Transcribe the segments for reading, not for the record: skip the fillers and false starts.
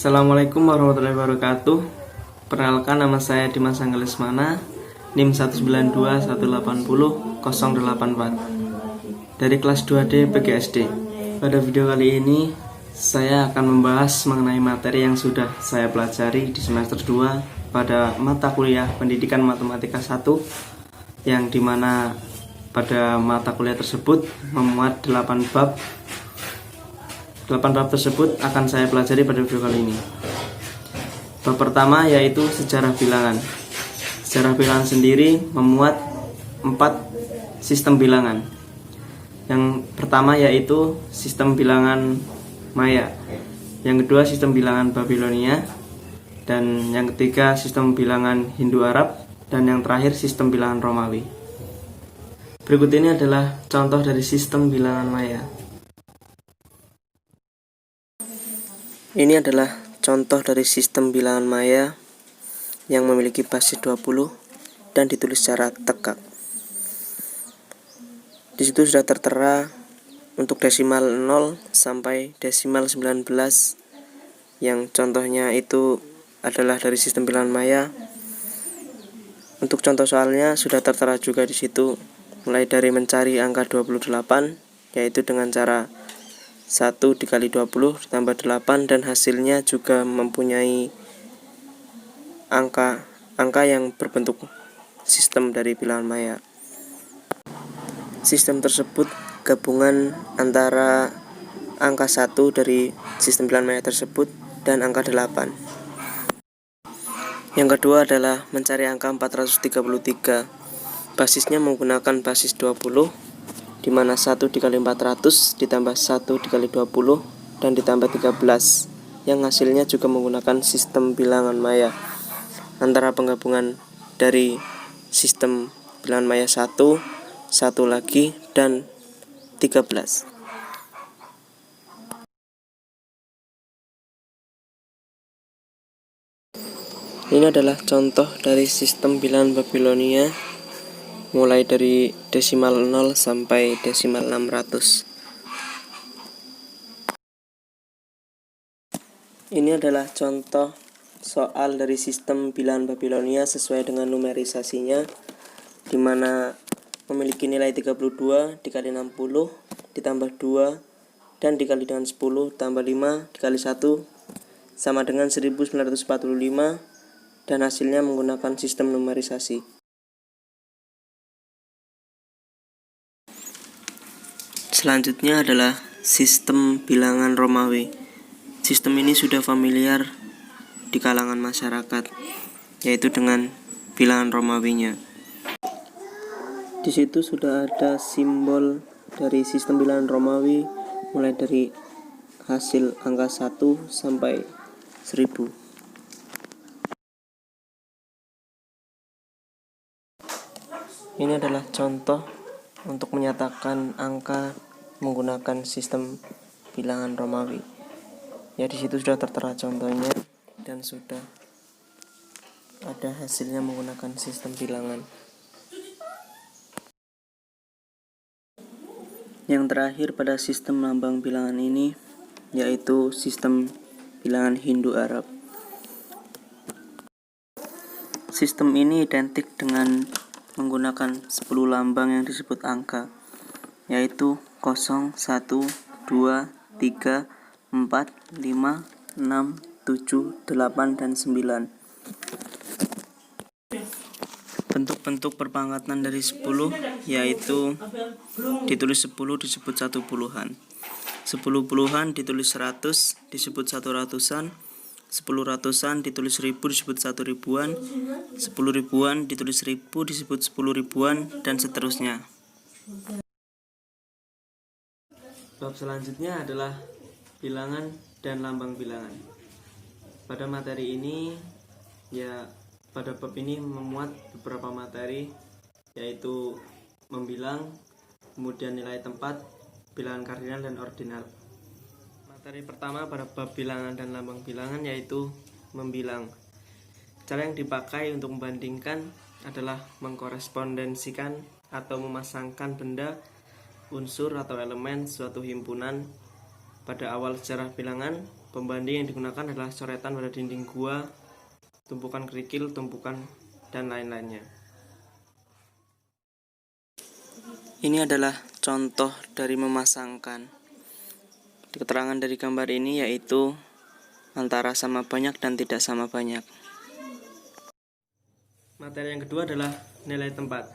Assalamualaikum warahmatullahi wabarakatuh. Perkenalkan, nama saya Dimas Angga Lesmana, NIM 192180084 dari kelas 2D PGSD. Pada video kali ini saya akan membahas mengenai materi yang sudah saya pelajari di semester 2 pada mata kuliah Pendidikan Matematika 1, yang dimana pada mata kuliah tersebut memuat 8 bab. 8 bab tersebut akan saya pelajari pada video kali ini. Bab pertama yaitu sejarah bilangan. Sejarah bilangan sendiri memuat 4 sistem bilangan. Yang pertama yaitu sistem bilangan Maya, yang kedua sistem bilangan Babilonia, dan yang ketiga sistem bilangan Hindu-Arab, dan yang terakhir sistem bilangan Romawi. Berikut ini adalah contoh dari sistem bilangan Maya. Ini adalah contoh dari sistem bilangan Maya yang memiliki basis 20 dan ditulis secara tegak. Di situ sudah tertera untuk desimal 0 sampai desimal 19, yang contohnya itu adalah dari sistem bilangan Maya. Untuk contoh soalnya sudah tertera juga di situ, mulai dari mencari angka 28, yaitu dengan cara 1 dikali 20 ditambah 8, dan hasilnya juga mempunyai angka yang berbentuk sistem dari bilangan Maya. Sistem tersebut gabungan antara angka 1 dari sistem bilangan Maya tersebut dan angka 8. Yang kedua adalah mencari angka 433. Basisnya menggunakan basis 20, di mana 1 dikali 400 ditambah 1 dikali 20 dan ditambah 13, yang hasilnya juga menggunakan sistem bilangan Maya, antara penggabungan dari sistem bilangan Maya 1 lagi, dan 13. Ini adalah contoh dari sistem bilangan Babilonia, mulai dari desimal 0 sampai desimal 600. Ini adalah contoh soal dari sistem bilangan Babilonia sesuai dengan numerisasinya, di mana memiliki nilai 32 dikali 60 ditambah 2 dan dikali dengan 10 tambah 5 dikali 1 sama dengan 1945, dan hasilnya menggunakan sistem numerisasi. Selanjutnya adalah sistem bilangan Romawi. Sistem ini sudah familiar di kalangan masyarakat, yaitu dengan bilangan Romawinya. Di situ sudah ada simbol dari sistem bilangan Romawi, mulai dari hasil angka 1 sampai 1000. Ini adalah contoh untuk menyatakan angka menggunakan sistem bilangan Romawi. Ya, di situ sudah tertera contohnya dan sudah ada hasilnya menggunakan sistem bilangan. Yang terakhir pada sistem lambang bilangan ini yaitu sistem bilangan Hindu-Arab. Sistem ini identik dengan menggunakan 10 lambang yang disebut angka, yaitu 0, 1, 2, 3, 4, 5, 6, 7, 8, dan 9. Bentuk-bentuk perpangkatan dari 10 yaitu ditulis 10 disebut 1 puluhan, 10 puluhan ditulis 100 disebut 1 ratusan, 10 ratusan ditulis 1000 disebut 1 ribuan, 10 ribuan ditulis 1000 disebut 10 ribuan, dan seterusnya. Bab selanjutnya adalah bilangan dan lambang bilangan. Pada materi ini, pada bab ini memuat beberapa materi, yaitu membilang, kemudian nilai tempat, bilangan kardinal dan ordinal. Materi pertama pada bab bilangan dan lambang bilangan yaitu membilang. Cara yang dipakai untuk membandingkan adalah mengkorespondensikan atau memasangkan benda, unsur atau elemen suatu himpunan pada awal sejarah bilangan Pembanding yang digunakan adalah coretan pada dinding gua, tumpukan kerikil, tumpukan, dan lain-lainnya. Ini adalah contoh dari memasangkan. Keterangan dari gambar ini yaitu antara sama banyak dan tidak sama banyak. Materi yang kedua adalah nilai tempat.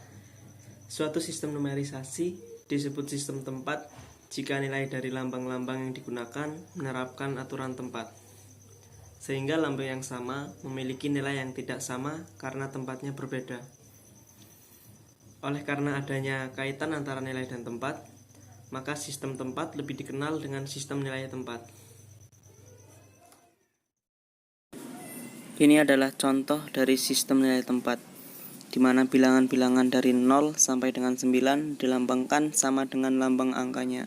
Suatu sistem numerisasi disebut sistem tempat jika nilai dari lambang-lambang yang digunakan menerapkan aturan tempat, sehingga lambang yang sama memiliki nilai yang tidak sama karena tempatnya berbeda. Oleh karena adanya kaitan antara nilai dan tempat, maka sistem tempat lebih dikenal dengan sistem nilai tempat. Ini adalah contoh dari sistem nilai tempat, di mana bilangan-bilangan dari 0 sampai dengan 9 dilambangkan sama dengan lambang angkanya.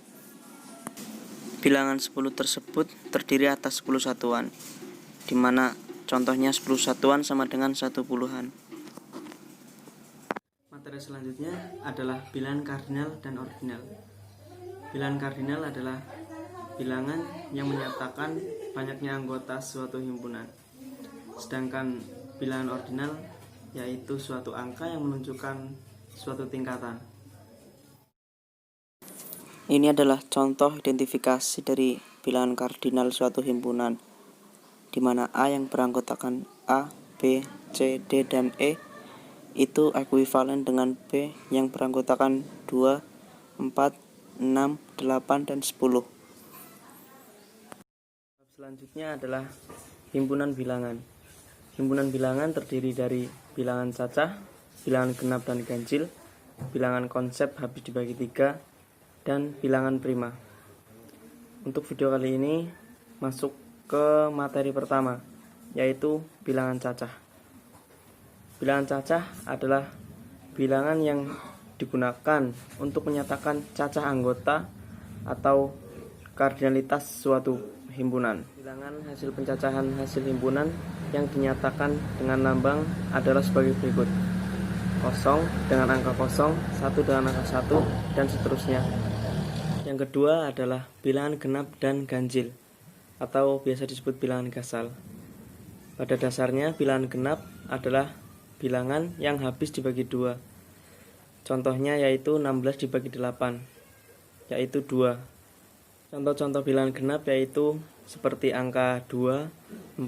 Bilangan 10 tersebut terdiri atas 10 satuan, di mana contohnya 10 satuan sama dengan 1 puluhan. Materi selanjutnya adalah bilangan kardinal dan ordinal. Bilangan kardinal adalah bilangan yang menyatakan banyaknya anggota suatu himpunan. Sedangkan bilangan ordinal yaitu suatu angka yang menunjukkan suatu tingkatan. Ini adalah contoh identifikasi dari bilangan kardinal suatu himpunan, di mana A yang beranggotakan A, B, C, D, dan E itu ekuivalen dengan B yang beranggotakan 2, 4, 6, 8, dan 10. Selanjutnya adalah himpunan bilangan. Himpunan bilangan terdiri dari bilangan cacah, bilangan genap dan ganjil, bilangan konsep habis dibagi 3, dan bilangan prima. Untuk video kali ini masuk ke materi pertama, yaitu bilangan cacah. Bilangan cacah adalah bilangan yang digunakan untuk menyatakan cacah anggota atau kardinalitas suatu himpunan. Bilangan hasil pencacahan hasil himpunan yang dinyatakan dengan lambang adalah sebagai berikut: 0 dengan angka 0, 1 dengan angka 1, dan seterusnya. Yang kedua adalah bilangan genap dan ganjil, atau biasa disebut bilangan gasal. Pada dasarnya bilangan genap adalah bilangan yang habis dibagi 2. Contohnya yaitu 16 dibagi 8, yaitu 2. Contoh-contoh bilangan genap yaitu seperti angka 2, 4,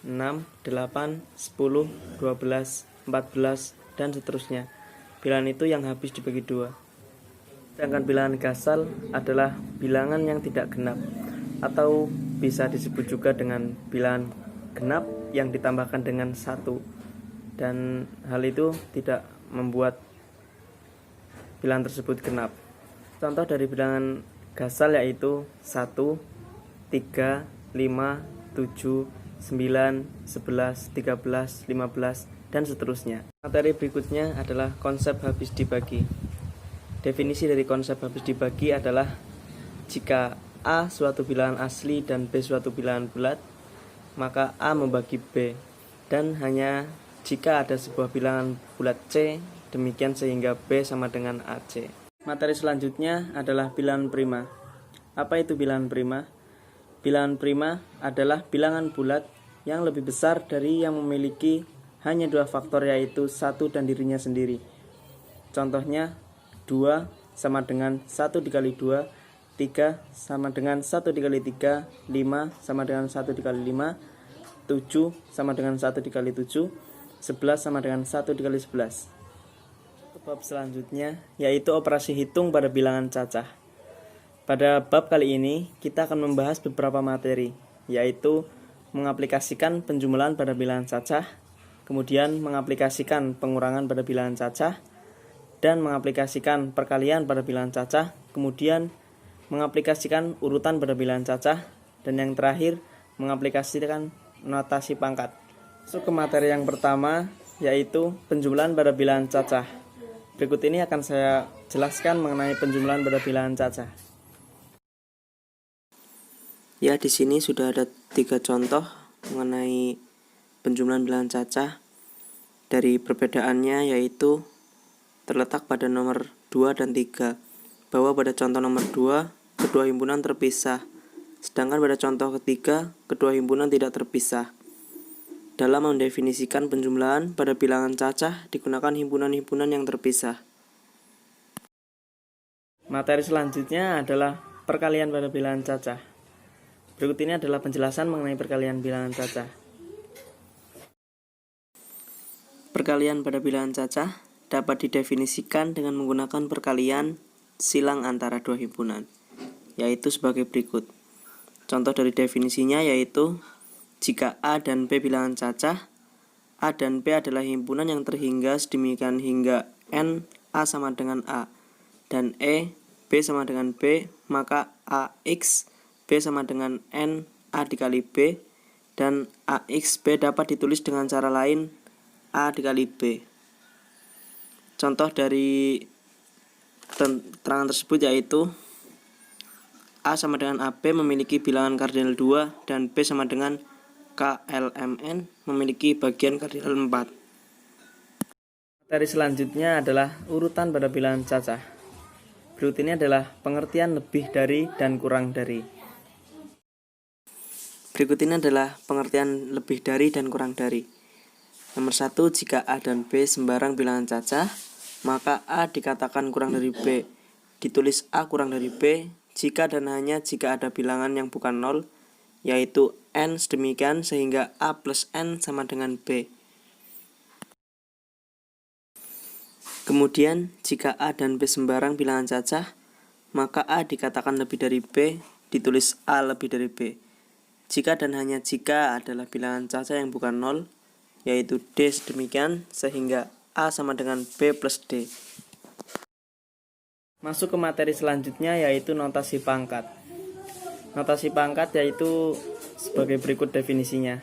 6, 8, 10, 12, 14, dan seterusnya. Bilangan itu yang habis dibagi 2. Sedangkan bilangan gasal adalah bilangan yang tidak genap, atau bisa disebut juga dengan bilangan genap yang ditambahkan dengan 1, dan hal itu tidak membuat bilangan tersebut genap. Contoh dari bilangan gasal yaitu 1, 3, 5, 7, 9, 11, 13, 15, dan seterusnya. Materi berikutnya adalah konsep habis dibagi. Definisi dari konsep habis dibagi adalah jika A suatu bilangan asli dan B suatu bilangan bulat, maka A membagi B, dan hanya jika ada sebuah bilangan bulat C, demikian sehingga B sama dengan AC. Materi selanjutnya adalah bilangan prima. Apa itu bilangan prima? Bilangan prima adalah bilangan bulat yang lebih besar dari yang memiliki hanya 2 faktor, yaitu 1 dan dirinya sendiri. Contohnya 2 sama dengan 1 dikali 2, 3 sama dengan 1 dikali 3, 5 sama dengan 1 dikali 5, 7 sama dengan 1 dikali 7, 11 sama dengan 1 dikali 11. Bab selanjutnya yaitu operasi hitung pada bilangan cacah. Pada bab kali ini kita akan membahas beberapa materi, yaitu mengaplikasikan penjumlahan pada bilangan cacah, kemudian mengaplikasikan pengurangan pada bilangan cacah, dan mengaplikasikan perkalian pada bilangan cacah, kemudian mengaplikasikan urutan pada bilangan cacah, dan yang terakhir mengaplikasikan notasi pangkat. Masuk ke materi yang pertama, yaitu penjumlahan pada bilangan cacah. Berikut ini akan saya jelaskan mengenai penjumlahan pada bilangan cacah. Ya, di sini sudah ada 3 contoh mengenai penjumlahan bilangan cacah. Dari perbedaannya yaitu terletak pada nomor 2 dan 3, bahwa pada contoh nomor 2, kedua himpunan terpisah, Sedangkan pada contoh ketiga, kedua himpunan tidak terpisah. Dalam mendefinisikan penjumlahan pada bilangan cacah digunakan himpunan-himpunan yang terpisah. Materi selanjutnya adalah perkalian pada bilangan cacah. Berikut ini adalah penjelasan mengenai perkalian bilangan cacah. Perkalian pada bilangan cacah dapat didefinisikan dengan menggunakan perkalian silang antara dua himpunan, yaitu sebagai berikut. Contoh dari definisinya yaitu jika A dan B bilangan cacah, A dan B adalah himpunan yang terhingga sedemikian hingga N A sama dengan A dan B sama dengan B, maka AX B sama dengan N A dikali B dan AX B dapat ditulis dengan cara lain A dikali B. Contoh dari keterangan tersebut yaitu A sama dengan AB memiliki bilangan kardinal 2 dan B sama dengan KLMN memiliki bagian kardinal 4. Materi selanjutnya adalah urutan pada bilangan cacah. Berikut ini adalah pengertian lebih dari dan kurang dari. Berikut ini adalah pengertian lebih dari dan kurang dari. Nomor 1, jika A dan B sembarang bilangan cacah, maka A dikatakan kurang dari B. Ditulis A kurang dari B jika dan hanya jika ada bilangan yang bukan 0, yaitu N sedemikian sehingga A plus N sama dengan B. Kemudian, jika A dan B sembarang bilangan cacah, maka A dikatakan lebih dari B, ditulis A lebih dari B. Jika dan hanya jika adalah bilangan cacah yang bukan 0, yaitu D sedemikian sehingga A sama dengan B plus D. Masuk ke materi selanjutnya yaitu notasi pangkat. Notasi pangkat yaitu sebagai berikut definisinya.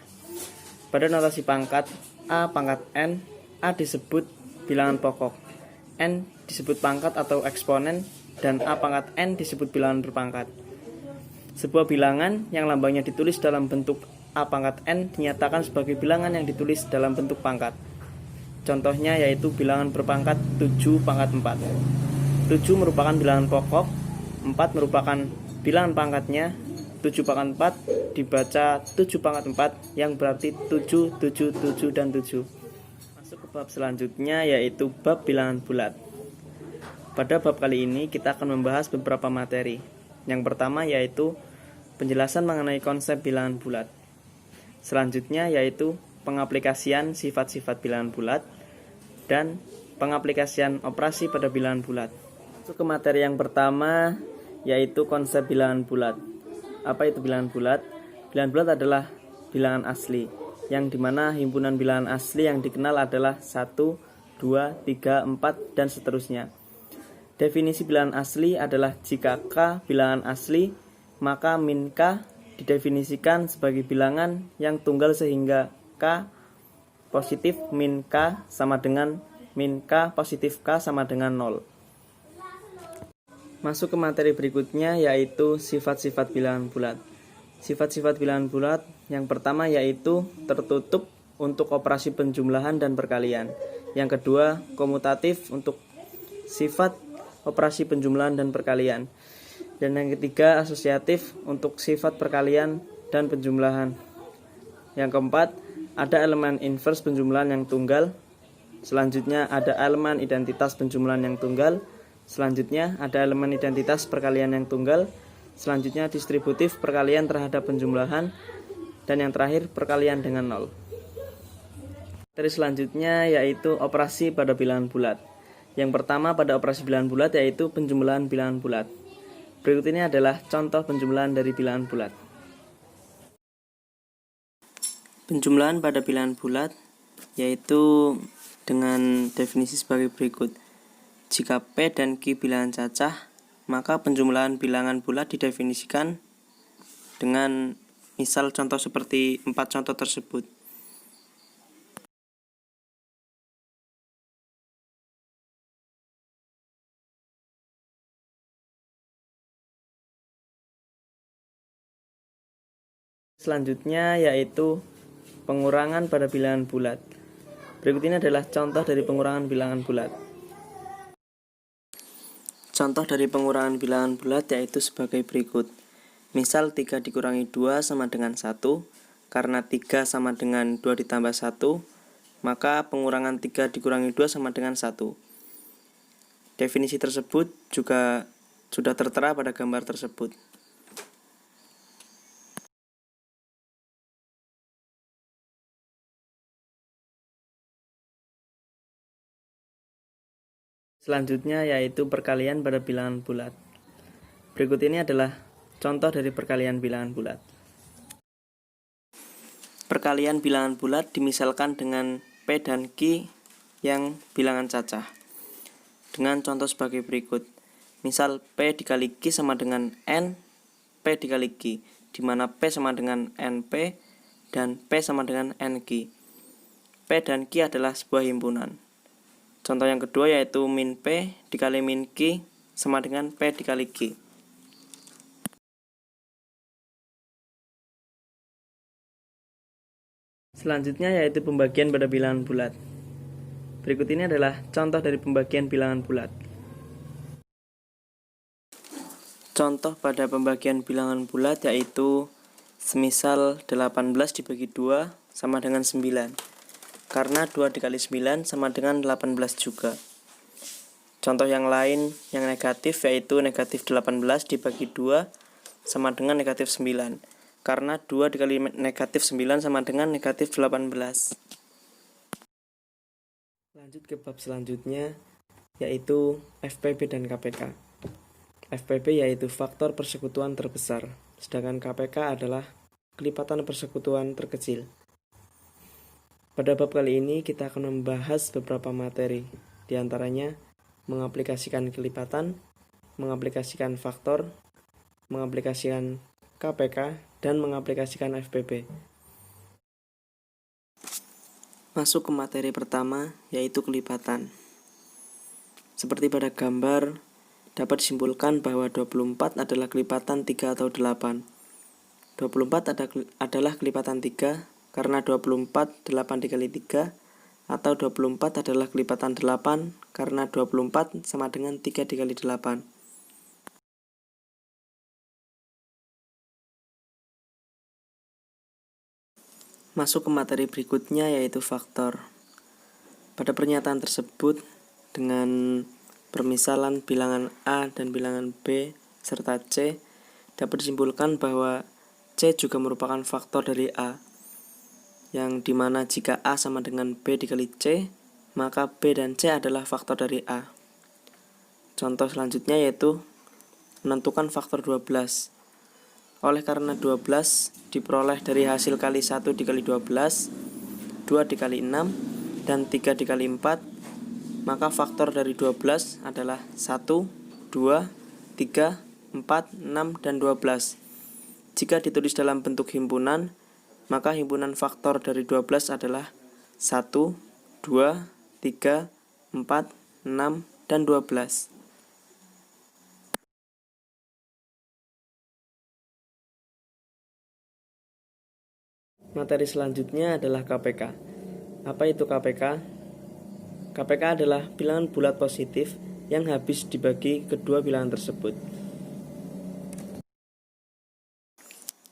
Pada notasi pangkat, A pangkat N, A disebut bilangan pokok, N disebut pangkat atau eksponen, dan A pangkat N disebut bilangan berpangkat. Sebuah bilangan yang lambangnya ditulis dalam bentuk A pangkat N dinyatakan sebagai bilangan yang ditulis dalam bentuk pangkat. Contohnya yaitu bilangan berpangkat 7 pangkat 4. 7 merupakan bilangan pokok, 4 merupakan bilangan pangkatnya, 7 pangkat 4 dibaca 7 pangkat 4 yang berarti 7, 7, 7, dan 7. Masuk ke bab selanjutnya yaitu bab bilangan bulat. Pada bab kali ini kita akan membahas beberapa materi. Yang pertama yaitu penjelasan mengenai konsep bilangan bulat. Selanjutnya yaitu pengaplikasian sifat-sifat bilangan bulat dan pengaplikasian operasi pada bilangan bulat. Masuk ke materi yang pertama yaitu konsep bilangan bulat. Apa itu bilangan bulat? Bilangan bulat adalah bilangan asli, yang dimana himpunan bilangan asli yang dikenal adalah 1, 2, 3, 4, dan seterusnya. Definisi bilangan asli adalah jika K bilangan asli, maka min K didefinisikan sebagai bilangan yang tunggal sehingga K positif min K sama dengan min K positif K sama dengan 0. Masuk ke materi berikutnya yaitu sifat-sifat bilangan bulat. Sifat-sifat bilangan bulat yang pertama yaitu tertutup untuk operasi penjumlahan dan perkalian. Yang kedua, komutatif untuk sifat operasi penjumlahan dan perkalian. Dan yang ketiga, asosiatif untuk sifat perkalian dan penjumlahan. Yang keempat, ada elemen inverse penjumlahan yang tunggal. Selanjutnya ada elemen identitas penjumlahan yang tunggal. Selanjutnya ada elemen identitas perkalian yang tunggal. Selanjutnya distributif perkalian terhadap penjumlahan. Dan yang terakhir perkalian dengan 0. Materi selanjutnya yaitu operasi pada bilangan bulat. Yang pertama pada operasi bilangan bulat yaitu penjumlahan bilangan bulat. Berikut ini adalah contoh penjumlahan dari bilangan bulat. Penjumlahan pada bilangan bulat yaitu dengan definisi sebagai berikut. Jika P dan Q bilangan cacah, maka penjumlahan bilangan bulat didefinisikan dengan misal contoh seperti 4 contoh tersebut. Selanjutnya yaitu pengurangan pada bilangan bulat. Berikut ini adalah contoh dari pengurangan bilangan bulat. Contoh dari pengurangan bilangan bulat yaitu sebagai berikut. Misal 3 dikurangi 2 sama dengan 1. Karena 3 sama dengan 2 ditambah 1, maka pengurangan 3 dikurangi 2 sama dengan 1. Definisi tersebut juga sudah tertera pada gambar tersebut. Selanjutnya yaitu perkalian pada bilangan bulat. Berikut ini adalah contoh dari perkalian bilangan bulat. Perkalian bilangan bulat dimisalkan dengan P dan Q yang bilangan cacah. Dengan contoh sebagai berikut. Misal P dikali Q sama dengan N, P dikali Q, di mana P sama dengan NP dan P sama dengan NQ. P dan Q adalah sebuah himpunan. Contoh yang kedua yaitu min P dikali min Q sama dengan P dikali Q. Selanjutnya yaitu pembagian pada bilangan bulat. Berikut ini adalah contoh dari pembagian bilangan bulat. Contoh pada pembagian bilangan bulat yaitu semisal 18 dibagi 2 sama dengan 9. Karena 2 dikali 9 sama dengan 18 juga. Contoh yang lain yang negatif yaitu negatif 18 dibagi 2 sama dengan negatif 9. Karena 2 dikali negatif 9 sama dengan negatif 18. Lanjut ke bab selanjutnya yaitu FPP dan KPK. FPP yaitu faktor persekutuan terbesar, sedangkan KPK adalah kelipatan persekutuan terkecil. Pada bab kali ini kita akan membahas beberapa materi, di antaranya mengaplikasikan kelipatan, mengaplikasikan faktor, mengaplikasikan KPK, dan mengaplikasikan FPP. Masuk ke materi pertama, yaitu kelipatan. Seperti pada gambar, dapat disimpulkan bahwa 24 adalah kelipatan 3 atau 8. 24 adalah kelipatan 3, karena 24 8 dikali 3, atau 24 adalah kelipatan 8 karena 24 sama dengan 3 dikali 8. Masuk ke materi berikutnya yaitu faktor. Pada pernyataan tersebut dengan permisalan bilangan A dan bilangan B serta C dapat disimpulkan bahwa C juga merupakan faktor dari A, yang dimana jika A sama dengan B dikali C, maka B dan C adalah faktor dari A. Contoh selanjutnya yaitu menentukan faktor 12. Oleh karena 12 diperoleh dari hasil kali 1 dikali 12, 2 dikali 6, dan 3 dikali 4, maka faktor dari 12 adalah 1, 2, 3, 4, 6, dan 12. Jika ditulis dalam bentuk himpunan, maka himpunan faktor dari 12 adalah 1, 2, 3, 4, 6, dan 12. Materi selanjutnya adalah KPK. Apa itu KPK? KPK adalah bilangan bulat positif yang habis dibagi kedua bilangan tersebut.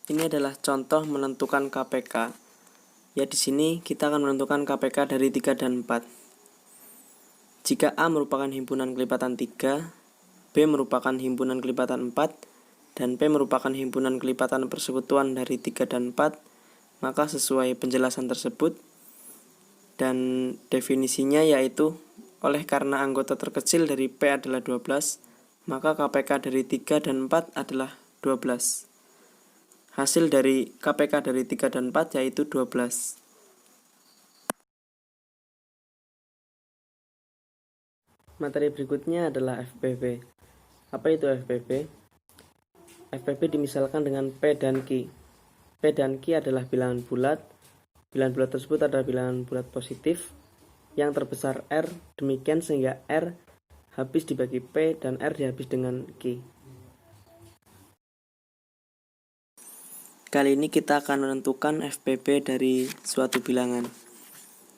Ini adalah contoh menentukan KPK. Ya, di sini kita akan menentukan KPK dari 3 dan 4. Jika A merupakan himpunan kelipatan 3, B merupakan himpunan kelipatan 4, dan P merupakan himpunan kelipatan persekutuan dari 3 dan 4, maka sesuai penjelasan tersebut dan definisinya yaitu oleh karena anggota terkecil dari P adalah 12, maka KPK dari 3 dan 4 adalah 12. Hasil dari KPK dari 3 dan 4 yaitu 12. Materi berikutnya adalah FPP. Apa itu FPP? FPP dimisalkan dengan P dan Q. P dan Q adalah bilangan bulat. Bilangan bulat tersebut adalah bilangan bulat positif yang terbesar R, demikian sehingga R habis dibagi P dan R dihabis dengan Q. Kali ini kita akan menentukan FPP dari suatu bilangan.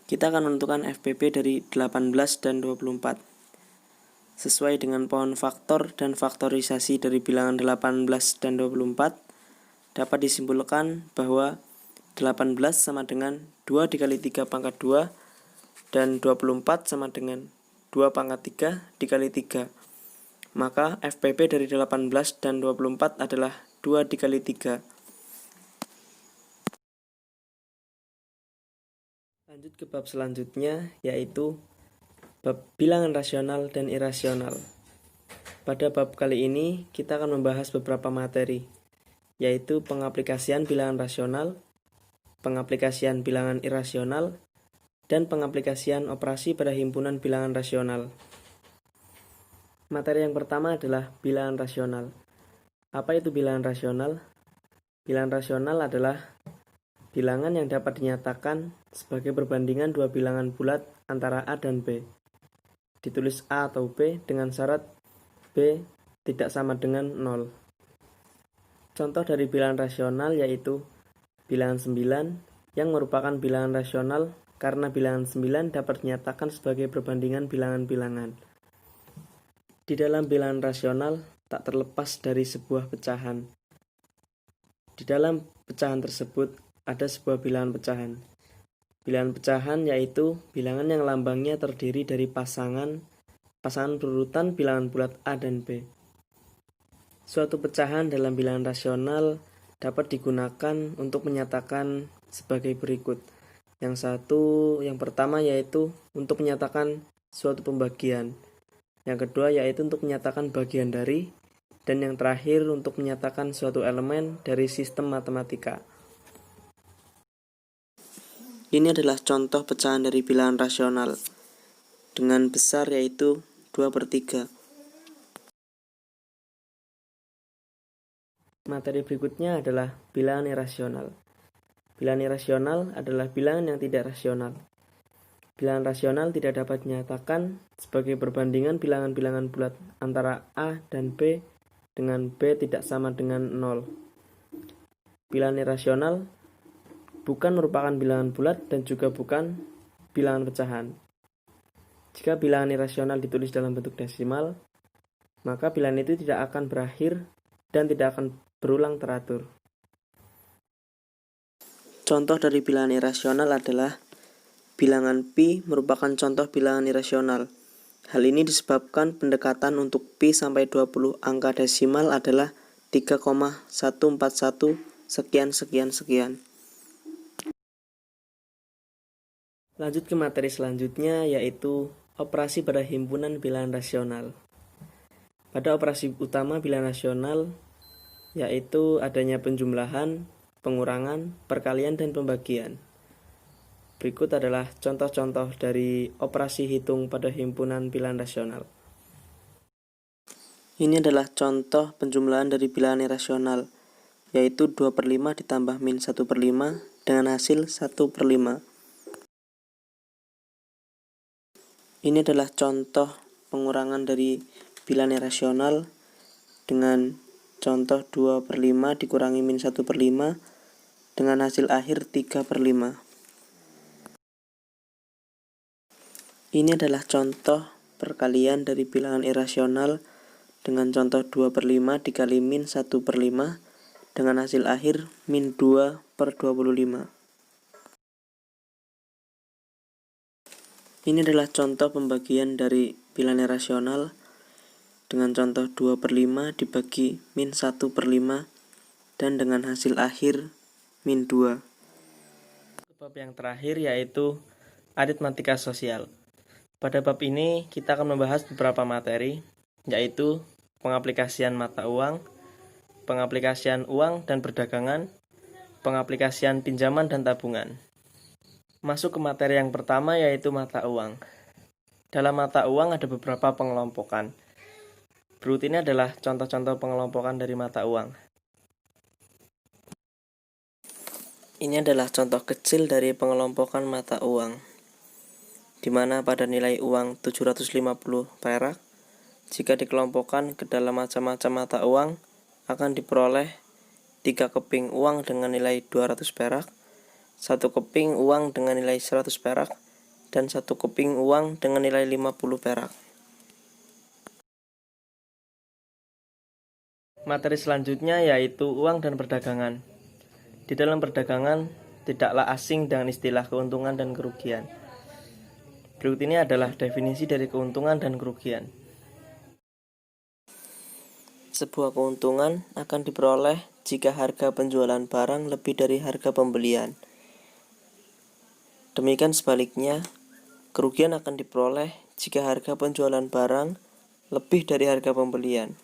Kita akan menentukan FPP dari 18 dan 24. Sesuai dengan pohon faktor dan faktorisasi dari bilangan 18 dan 24, dapat disimpulkan bahwa 18 sama dengan 2 dikali 3 pangkat 2 dan 24 sama dengan 2 pangkat 3 dikali 3. Maka FPP dari 18 dan 24 adalah 2 dikali 3. Lanjut ke bab selanjutnya, yaitu bab bilangan rasional dan irasional. Pada bab kali ini kita akan membahas beberapa materi, yaitu pengaplikasian bilangan rasional, pengaplikasian bilangan irasional, dan pengaplikasian operasi pada himpunan bilangan rasional. Materi yang pertama adalah bilangan rasional. Apa itu bilangan rasional? Bilangan rasional adalah bilangan yang dapat dinyatakan sebagai perbandingan dua bilangan bulat antara A dan B. Ditulis A atau B dengan syarat B tidak sama dengan 0. Contoh dari bilangan rasional yaitu bilangan 9 yang merupakan bilangan rasional karena bilangan 9 dapat dinyatakan sebagai perbandingan bilangan-bilangan. Di dalam bilangan rasional tak terlepas dari sebuah pecahan. Di dalam pecahan tersebut ada sebuah bilangan pecahan. Bilangan pecahan yaitu bilangan yang lambangnya terdiri dari pasangan berurutan bilangan bulat A dan B. Suatu pecahan dalam bilangan rasional dapat digunakan untuk menyatakan sebagai berikut. Yang pertama yaitu untuk menyatakan suatu pembagian. Yang kedua yaitu untuk menyatakan bagian dari. Dan yang terakhir untuk menyatakan suatu elemen dari sistem matematika. Ini adalah contoh pecahan dari bilangan rasional dengan besar yaitu 2/3. Materi berikutnya adalah bilangan irasional. Bilangan irasional adalah bilangan yang tidak rasional. Bilangan rasional tidak dapat dinyatakan sebagai perbandingan bilangan-bilangan bulat antara A dan B dengan B tidak sama dengan 0. Bilangan irasional bukan merupakan bilangan bulat dan juga bukan bilangan pecahan. Jika bilangan irasional ditulis dalam bentuk desimal, maka bilangan itu tidak akan berakhir dan tidak akan berulang teratur. Contoh dari bilangan irasional adalah bilangan pi merupakan contoh bilangan irasional. Hal ini disebabkan pendekatan untuk pi sampai 20 angka desimal adalah 3,141 sekian. Lanjut ke materi selanjutnya yaitu operasi pada himpunan bilangan rasional. Pada operasi utama bilangan rasional yaitu adanya penjumlahan, pengurangan, perkalian, dan pembagian. Berikut adalah contoh-contoh dari operasi hitung pada himpunan bilangan rasional. Ini adalah contoh penjumlahan dari bilangan irasional, yaitu 2/5 ditambah min 1/5 dengan hasil 1/5. Ini adalah contoh pengurangan dari bilangan irasional dengan contoh 2/5 dikurangi min 1/5 dengan hasil akhir 3/5. Ini adalah contoh perkalian dari bilangan irasional dengan contoh 2/5 dikali min 1/5 dengan hasil akhir min 2/25. Ini adalah contoh pembagian dari bilangan irasional dengan contoh 2/5 dibagi min 1/5 dan dengan hasil akhir min 2. Bab yang terakhir yaitu aritmatika sosial. Pada bab ini kita akan membahas beberapa materi, yaitu pengaplikasian mata uang, pengaplikasian uang dan perdagangan, pengaplikasian pinjaman dan tabungan. Masuk ke materi yang pertama yaitu mata uang. Dalam mata uang ada beberapa pengelompokan. Berikut ini adalah contoh-contoh pengelompokan dari mata uang. Ini adalah contoh kecil dari pengelompokan mata uang, di mana pada nilai uang 750 perak, jika dikelompokkan ke dalam macam-macam mata uang, akan diperoleh 3 keping uang dengan nilai 200 perak, 1 keping uang dengan nilai 100 perak, dan 1 keping uang dengan nilai 50 perak. Materi selanjutnya yaitu uang dan perdagangan. Di dalam perdagangan tidaklah asing dengan istilah keuntungan dan kerugian. Berikut ini adalah definisi dari keuntungan dan kerugian. Sebuah keuntungan akan diperoleh jika harga penjualan barang lebih dari harga pembelian. Demikian sebaliknya, kerugian akan diperoleh jika harga penjualan barang lebih dari harga pembelian.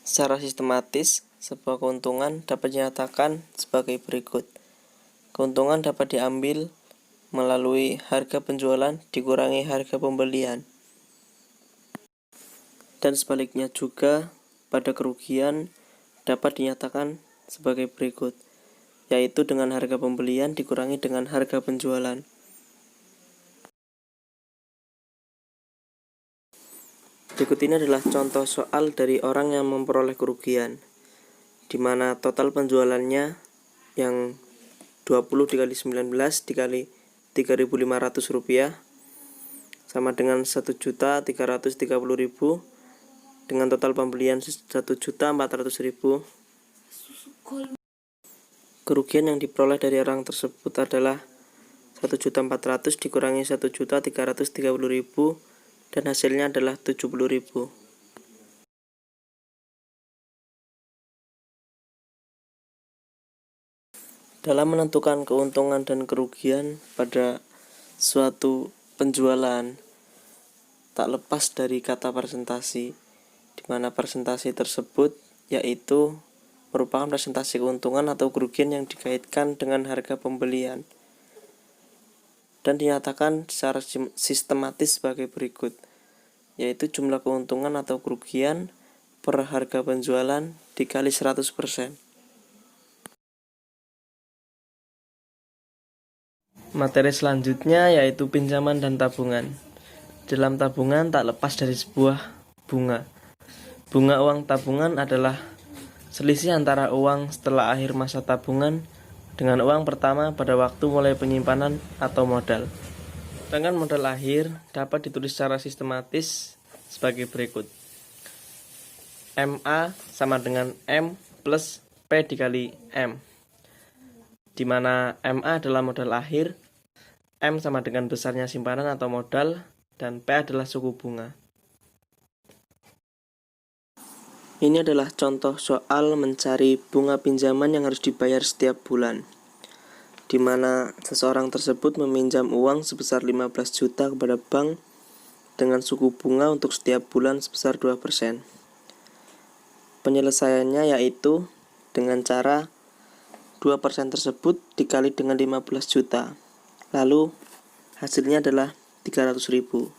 Secara sistematis, sebuah keuntungan dapat dinyatakan sebagai berikut. Keuntungan dapat diambil melalui harga penjualan dikurangi harga pembelian. Dan sebaliknya juga, pada kerugian dapat dinyatakan sebagai berikut, yaitu dengan harga pembelian dikurangi dengan harga penjualan. Berikut ini adalah contoh soal dari orang yang memperoleh kerugian, di mana total penjualannya yang 20 dikali 19 dikali 3.500 rupiah sama dengan 1.330.000 dengan total pembelian 1.400.000. Kerugian yang diperoleh dari orang tersebut adalah 1.400.000 dikurangi 1.330.000 dan hasilnya adalah 70.000. Dalam menentukan keuntungan dan kerugian pada suatu penjualan, tak lepas dari kata presentasi, di mana presentasi tersebut yaitu merupakan presentasi keuntungan atau kerugian yang dikaitkan dengan harga pembelian dan dinyatakan secara sistematis sebagai berikut, yaitu jumlah keuntungan atau kerugian per harga penjualan dikali 100%. Materi selanjutnya yaitu pinjaman dan tabungan. Dalam tabungan tak lepas dari sebuah bunga. Bunga uang tabungan adalah selisih antara uang setelah akhir masa tabungan dengan uang pertama pada waktu mulai penyimpanan atau modal. Sedangkan modal akhir dapat ditulis secara sistematis sebagai berikut. MA sama dengan M plus P dikali M, di mana MA adalah modal akhir, M sama dengan besarnya simpanan atau modal, dan P adalah suku bunga. Ini adalah contoh soal mencari bunga pinjaman yang harus dibayar setiap bulan, di mana seseorang tersebut meminjam uang sebesar 15 juta kepada bank dengan suku bunga untuk setiap bulan sebesar 2%. Penyelesaiannya yaitu dengan cara 2% tersebut dikali dengan 15 juta, lalu hasilnya adalah 300.000.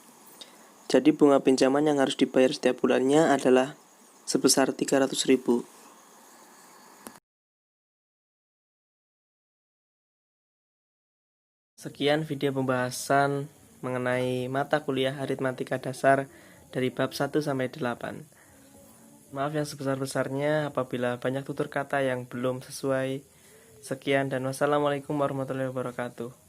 Jadi bunga pinjaman yang harus dibayar setiap bulannya adalah sebesar 300.000. Sekian video pembahasan mengenai mata kuliah aritmatika dasar dari bab 1 sampai 8. Maaf yang sebesar-besarnya apabila banyak tutur kata yang belum sesuai. Sekian dan wassalamualaikum warahmatullahi wabarakatuh.